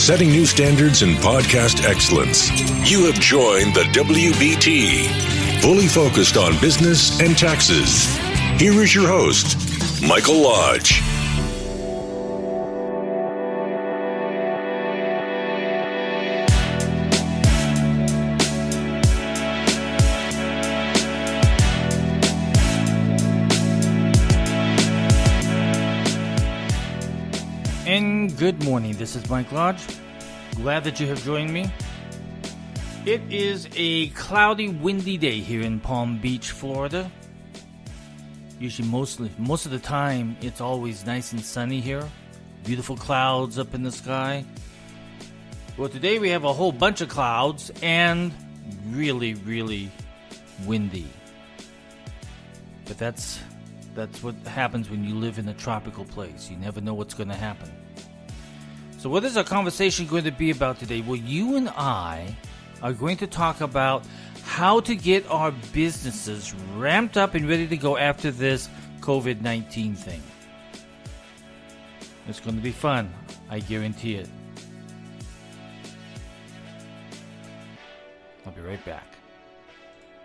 setting new standards in podcast excellence. You have joined the WBT, fully focused on business and taxes. Here is your host, Michael Lodge. And good morning, this is Mike Lodge. Glad that you have joined me. It is a cloudy, windy day here in Palm Beach, Florida. Usually, most of the time, it's always nice and sunny here. Beautiful clouds up in the sky. Well, today we have a whole bunch of clouds and really, really windy. But that's what happens when you live in a tropical place. You never know what's going to happen. So what is our conversation going to be about today? Well, you and I are going to talk about how to get our businesses ramped up and ready to go after this COVID-19 thing. It's going to be fun. I guarantee it. I'll be right back.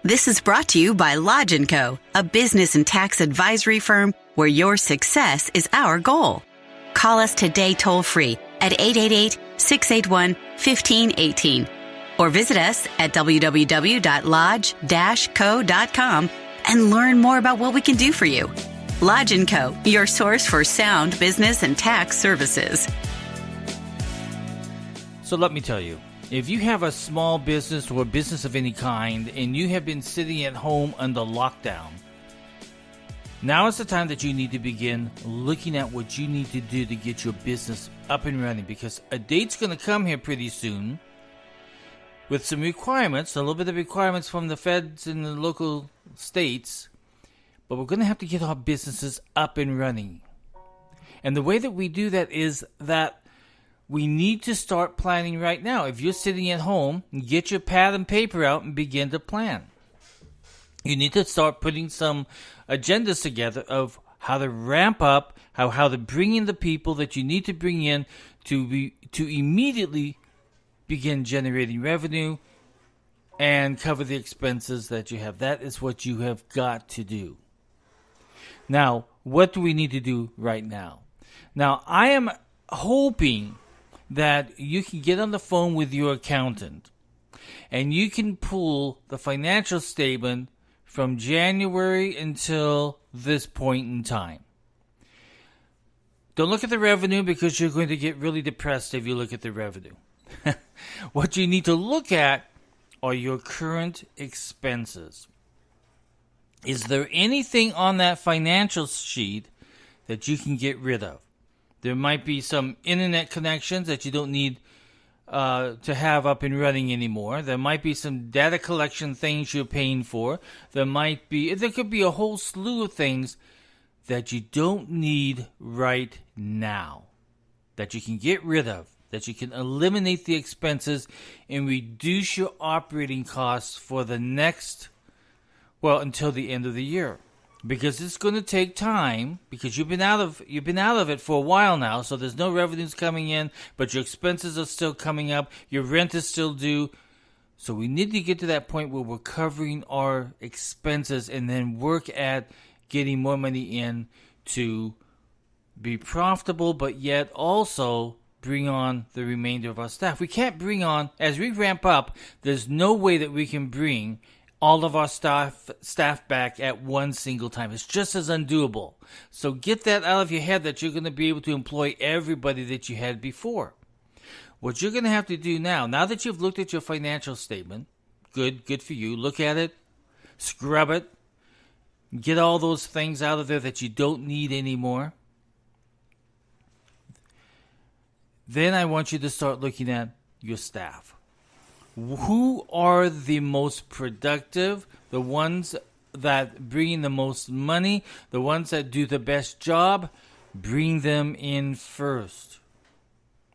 This is brought to you by Lodge & Co., a business and tax advisory firm where your success is our goal. Call us today toll-free at 888-681-1518 or visit us at www.lodge-co.com and learn more about what we can do for you. Lodge & Co., your source for sound business and tax services. So let me tell you. If you have a small business or a business of any kind and you have been sitting at home under lockdown, now is the time that you need to begin looking at what you need to do to get your business up and running, because a date's going to come here pretty soon with some requirements, a little bit of requirements from the feds and the local states, but we're going to have to get our businesses up and running. And the way that we do that is that we need to start planning right now. If you're sitting at home, get your pad and paper out and begin to plan. You need to start putting some agendas together of how to ramp up, how to bring in the people that you need to bring in to immediately begin generating revenue and cover the expenses that you have. That is what you have got to do. Now, what do we need to do right now? Now, I am hoping that you can get on the phone with your accountant and you can pull the financial statement from January until this point in time. Don't look at the revenue, because you're going to get really depressed if you look at the revenue. What you need to look at are your current expenses. Is there anything on that financial sheet that you can get rid of? There might be some internet connections that you don't need to have up and running anymore. There might be some data collection things you're paying for. There could be a whole slew of things that you don't need right now, that you can get rid of, that you can eliminate the expenses and reduce your operating costs for the next, until the end of the year. Because it's going to take time, because you've been out of it for a while now, so there's no revenues coming in, but your expenses are still coming up, your rent is still due. So we need to get to that point where we're covering our expenses and then work at getting more money in to be profitable, but yet also bring on the remainder of our staff. We can't bring on, as we ramp up, there's no way that we can bring all of our staff back at one single time. It's just as undoable. So get that out of your head that you're going to be able to employ everybody that you had before. What you're going to have to do now that you've looked at your financial statement, good for you, look at it, scrub it, get all those things out of there that you don't need anymore. Then I want you to start looking at your staff. Who are the most productive, the ones that bring in the most money, the ones that do the best job? Bring them in first.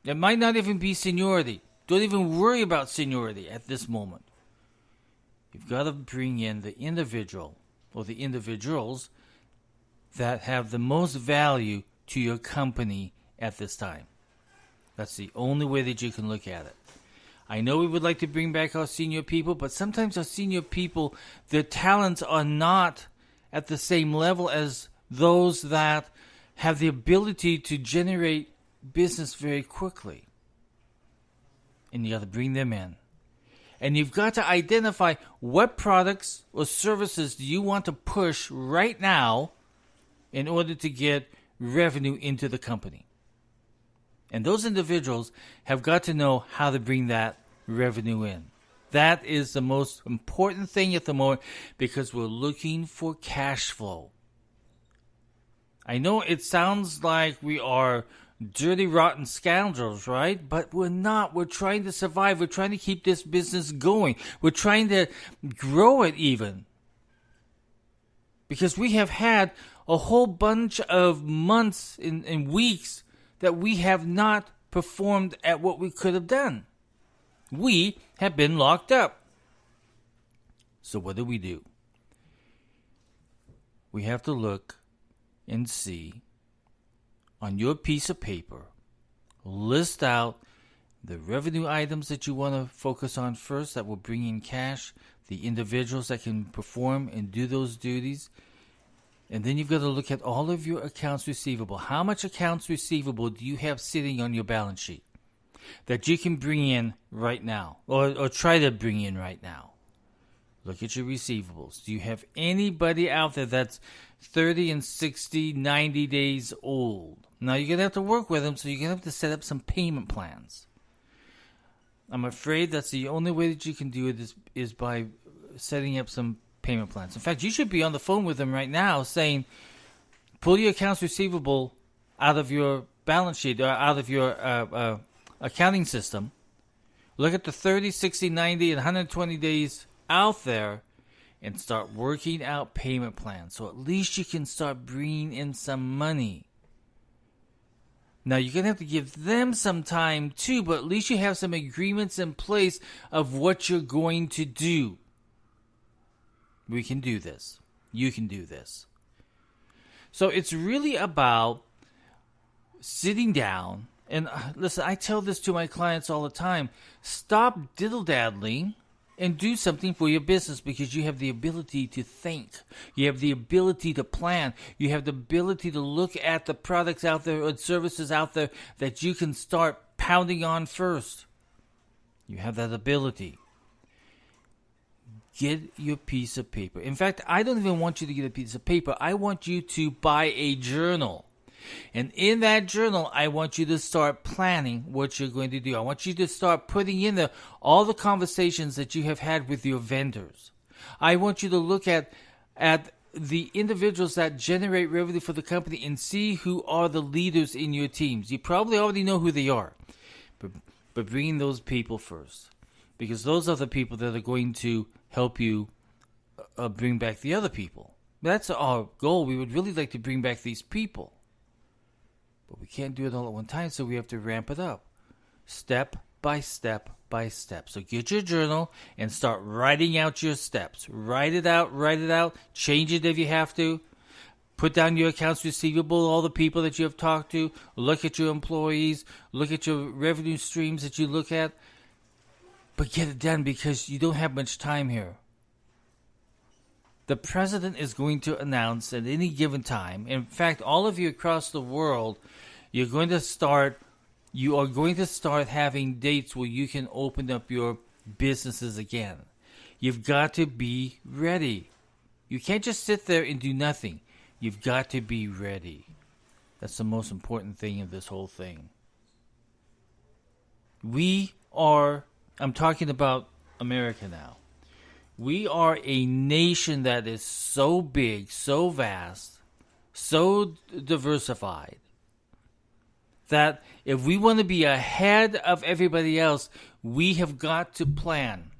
It might not even be seniority. Don't even worry about seniority at this moment. You've got to bring in the individual or the individuals that have the most value to your company at this time. That's the only way that you can look at it. I know we would like to bring back our senior people, but sometimes our senior people, their talents are not at the same level as those that have the ability to generate business very quickly. And you got to bring them in. And you've got to identify what products or services do you want to push right now in order to get revenue into the company. And those individuals have got to know how to bring that revenue in. That is the most important thing at the moment because we're looking for cash flow. I know it sounds like we are dirty, rotten scoundrels, right? But we're not. We're trying to survive. We're trying to keep this business going. We're trying to grow it even. Because we have had a whole bunch of months and weeks that we have not performed at what we could have done. We have been locked up. So what do? We have to look and see on your piece of paper, list out the revenue items that you want to focus on first that will bring in cash, the individuals that can perform and do those duties. And then you've got to look at all of your accounts receivable. How much accounts receivable do you have sitting on your balance sheet that you can bring in right now or try to bring in right now? Look at your receivables. Do you have anybody out there that's 30 and 60, 90 days old? Now, you're going to have to work with them, so you're going to have to set up some payment plans. I'm afraid that's the only way that you can do it is by setting up some payment plans. In fact, you should be on the phone with them right now saying, pull your accounts receivable out of your balance sheet or out of your accounting system. Look at the 30, 60, 90, and 120 days out there and start working out payment plans. So at least you can start bringing in some money. Now, you're going to have to give them some time too, but at least you have some agreements in place of what you're going to do. We can do this. You can do this. So it's really about sitting down. And listen, I tell this to my clients all the time. Stop diddle-daddling and do something for your business because you have the ability to think. You have the ability to plan. You have the ability to look at the products out there or services out there that you can start pounding on first. You have that ability. Get your piece of paper. In fact, I don't even want you to get a piece of paper. I want you to buy a journal. And in that journal, I want you to start planning what you're going to do. I want you to start putting in there all the conversations that you have had with your vendors. I want you to look at the individuals that generate revenue for the company and see who are the leaders in your teams. You probably already know who they are, but bringing those people first. Because those are the people that are going to help you bring back the other people. That's our goal. We would really like to bring back these people. But we can't do it all at one time, so we have to ramp it up. Step by step by step. So get your journal and start writing out your steps. Write it out, change it if you have to. Put down your accounts receivable, all the people that you have talked to. Look at your employees. Look at your revenue streams that you look at. But get it done because you don't have much time here. The president is going to announce at any given time. In fact, all of you across the world, you are going to start having dates where you can open up your businesses again. You've got to be ready. You can't just sit there and do nothing. You've got to be ready. That's the most important thing of this whole thing. I'm talking about America now. We are a nation that is so big, so vast, so diversified, that if we want to be ahead of everybody else, we have got to plan.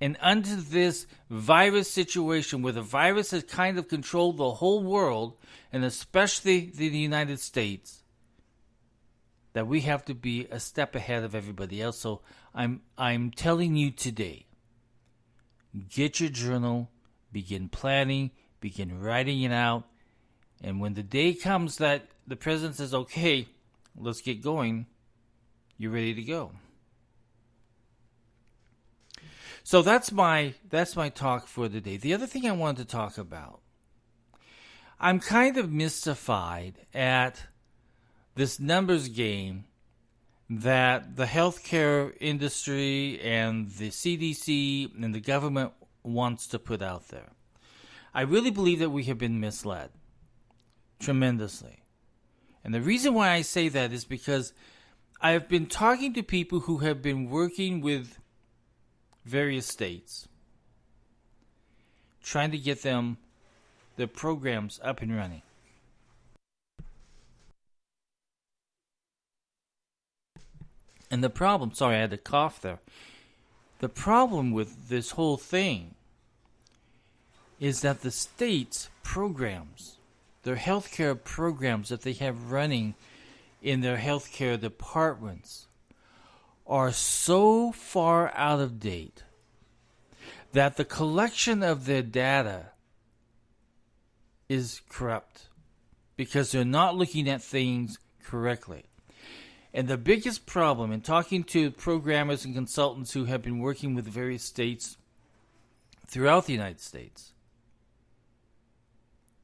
And under this virus situation where the virus has kind of controlled the whole world, and especially the United States, that we have to be a step ahead of everybody else. So I'm telling you today, get your journal, begin planning, begin writing it out, and when the day comes that the president says, okay, let's get going, you're ready to go. So that's my talk for the day. The other thing I wanted to talk about, I'm kind of mystified at this numbers game that the healthcare industry and the CDC and the government wants to put out there. I really believe that we have been misled tremendously. And the reason why I say that is because I have been talking to people who have been working with various states, trying to get them their programs up and running. And the problem, sorry, I had to cough there. The problem with this whole thing is that the states' programs, their healthcare programs that they have running in their healthcare departments, are so far out of date that the collection of their data is corrupt because they're not looking at things correctly. And the biggest problem in talking to programmers and consultants who have been working with various states throughout the United States,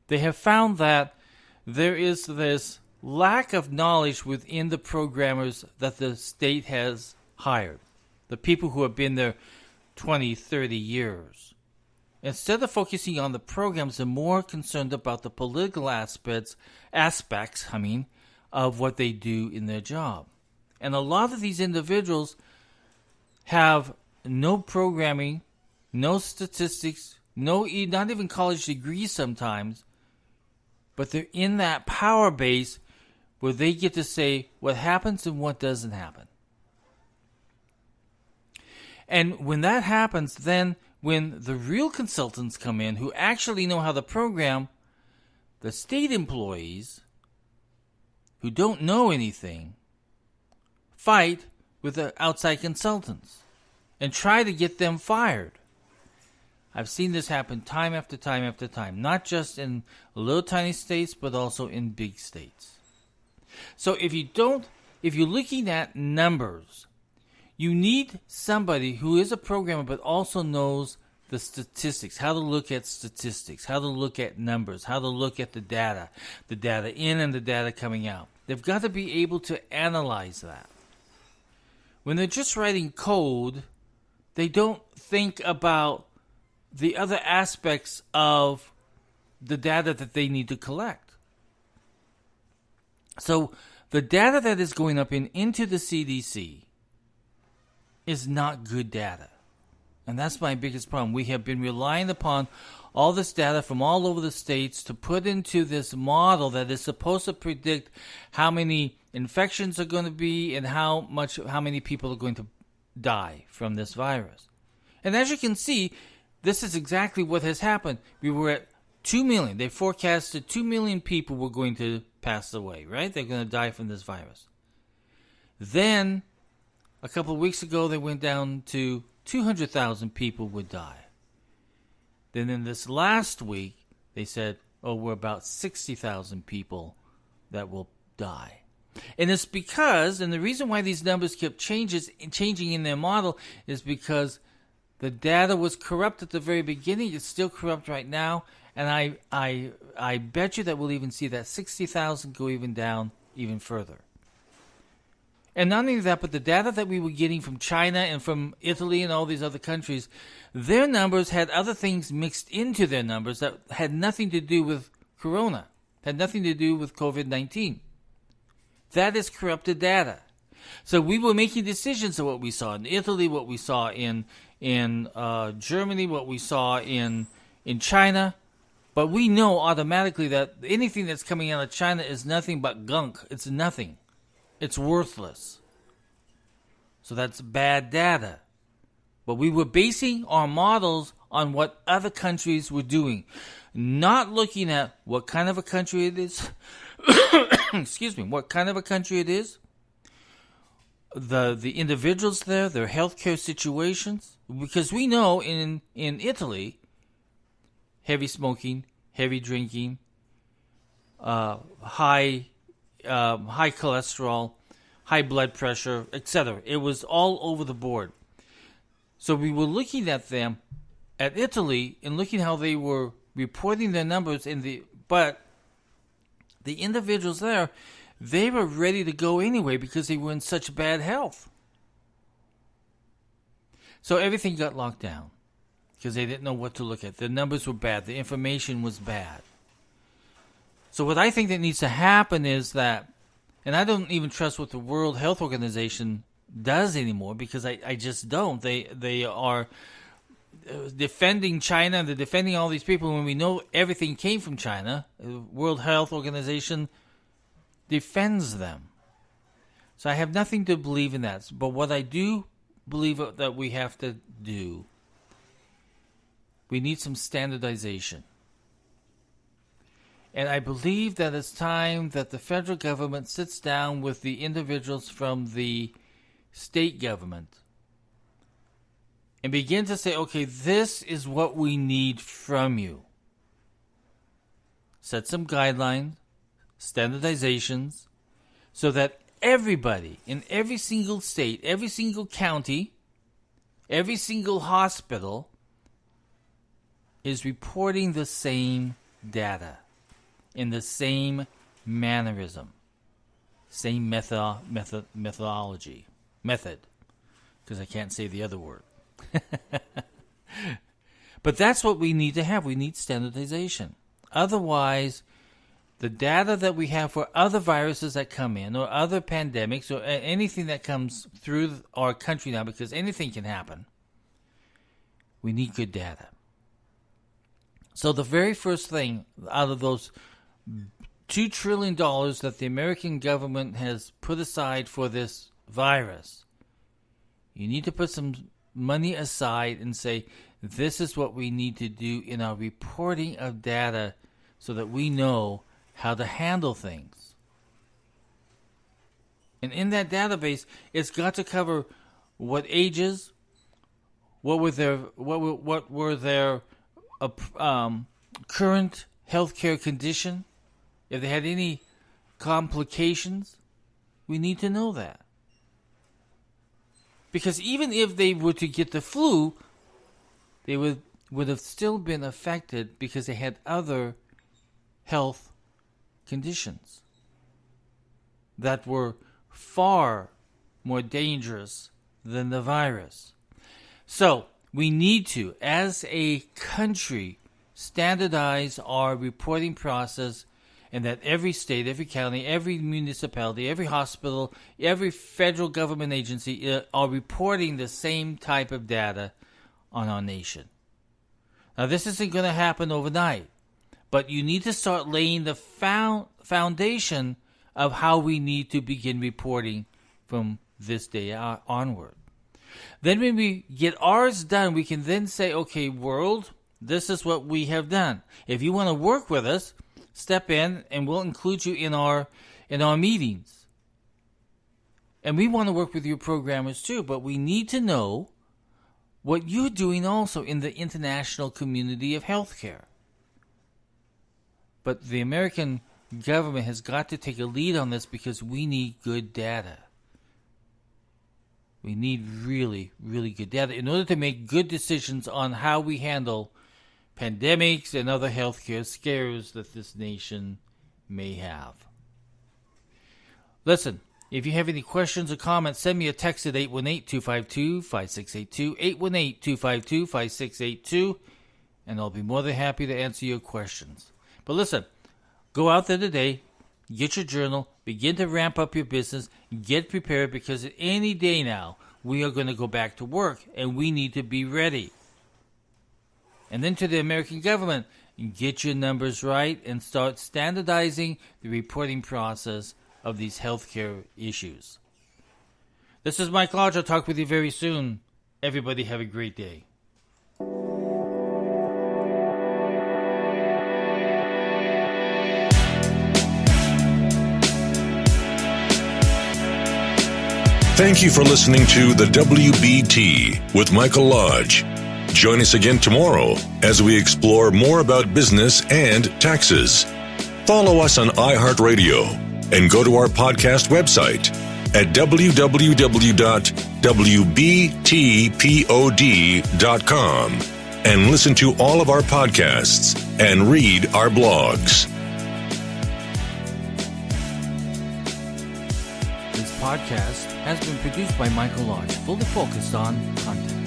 they have found that there is this lack of knowledge within the programmers that the state has hired, the people who have been there 20, 30 years. Instead of focusing on the programs, they're more concerned about the political aspects, of what they do in their job. And a lot of these individuals have no programming, no statistics, not even college degrees sometimes, but they're in that power base where they get to say what happens and what doesn't happen. And when that happens, then when the real consultants come in who actually know how to program, the state employees who don't know anything fight with the outside consultants and try to get them fired. I've seen this happen time after time after time, not just in little tiny states, but also in big states. So if you're looking at numbers, you need somebody who is a programmer but also knows the statistics, how to look at statistics, how to look at numbers, how to look at the data in and the data coming out. They've got to be able to analyze that. When they're just writing code, they don't think about the other aspects of the data that they need to collect. So the data that is going up into the CDC is not good data. And that's my biggest problem. We have been relying upon all this data from all over the states to put into this model that is supposed to predict how many infections are going to be and how many people are going to die from this virus. And as you can see, this is exactly what has happened. We were at 2 million. They forecasted 2 million people were going to pass away, right? They're going to die from this virus. Then, a couple of weeks ago, they went down to 200,000 people would die. Then in this last week, they said, we're about 60,000 people that will die. And it's because, and the reason why these numbers kept changing in their model is because the data was corrupt at the very beginning. It's still corrupt right now. And I bet you that we'll even see that 60,000 go even down even further. And not only that, but the data that we were getting from China and from Italy and all these other countries, their numbers had other things mixed into their numbers that had nothing to do with Corona, had nothing to do with COVID-19. That is corrupted data. So we were making decisions of what we saw in Italy, what we saw in Germany, what we saw in China. But we know automatically that anything that's coming out of China is nothing but gunk. It's nothing. It's worthless. So that's bad data. But we were basing our models on what other countries were doing, not looking at what kind of a country it is. Excuse me, what kind of a country it is, the individuals there, their healthcare situations. Because we know in Italy, heavy smoking, heavy drinking, high cholesterol, high blood pressure, etc. It was all over the board. So we were looking at them, at Italy, and looking how they were reporting their numbers but the individuals there, they were ready to go anyway because they were in such bad health. So everything got locked down because they didn't know what to look at. The numbers were bad. The information was bad. So what I think that needs to happen is that, and I don't even trust what the World Health Organization does anymore because I just don't. They are defending China and they're defending all these people when we know everything came from China. The World Health Organization defends them. So I have nothing to believe in that. But what I do believe that we have to do, we need some standardization. And I believe that it's time that the federal government sits down with the individuals from the state government and begin to say, okay, this is what we need from you. Set some guidelines, standardizations, so that everybody in every single state, every single county, every single hospital is reporting the same data in the same mannerism, same methodology, because I can't say the other word. But that's what we need to have. We need standardization. Otherwise, the data that we have for other viruses that come in or other pandemics or anything that comes through our country now, because anything can happen, we need good data. So the very first thing out of those $2 trillion that the American government has put aside for this virus, you need to put some money aside and say, this is what we need to do in our reporting of data so that we know how to handle things. And in that database, it's got to cover what ages, what were their current healthcare condition, if they had any complications. We need to know that. Because even if they were to get the flu, they would have still been affected because they had other health conditions that were far more dangerous than the virus. So we need to, as a country, standardize our reporting process, and that every state, every county, every municipality, every hospital, every federal government agency are reporting the same type of data on our nation. Now, this isn't going to happen overnight, but you need to start laying the foundation of how we need to begin reporting from this day onward. Then when we get ours done, we can then say, okay, world, this is what we have done. If you want to work with us, step in and we'll include you in our meetings. And we want to work with your programmers too, but we need to know what you're doing also in the international community of healthcare. But the American government has got to take a lead on this because we need good data. We need really, really good data in order to make good decisions on how we handle pandemics and other healthcare scares that this nation may have. Listen, if you have any questions or comments, send me a text at 818-252-5682, 818-252-5682, and I'll be more than happy to answer your questions. But listen, go out there today, get your journal, begin to ramp up your business, get prepared, because any day now, we are going to go back to work, and we need to be ready. And then to the American government, get your numbers right and start standardizing the reporting process of these healthcare issues. This is Mike Lodge. I'll talk with you very soon. Everybody have a great day. Thank you for listening to the WBT with Michael Lodge. Join us again tomorrow as we explore more about business and taxes. Follow us on iHeartRadio and go to our podcast website, at www.wbtpod.com and listen to all of our podcasts and read our blogs. This podcast has been produced by Michael Lodge, fully focused on content.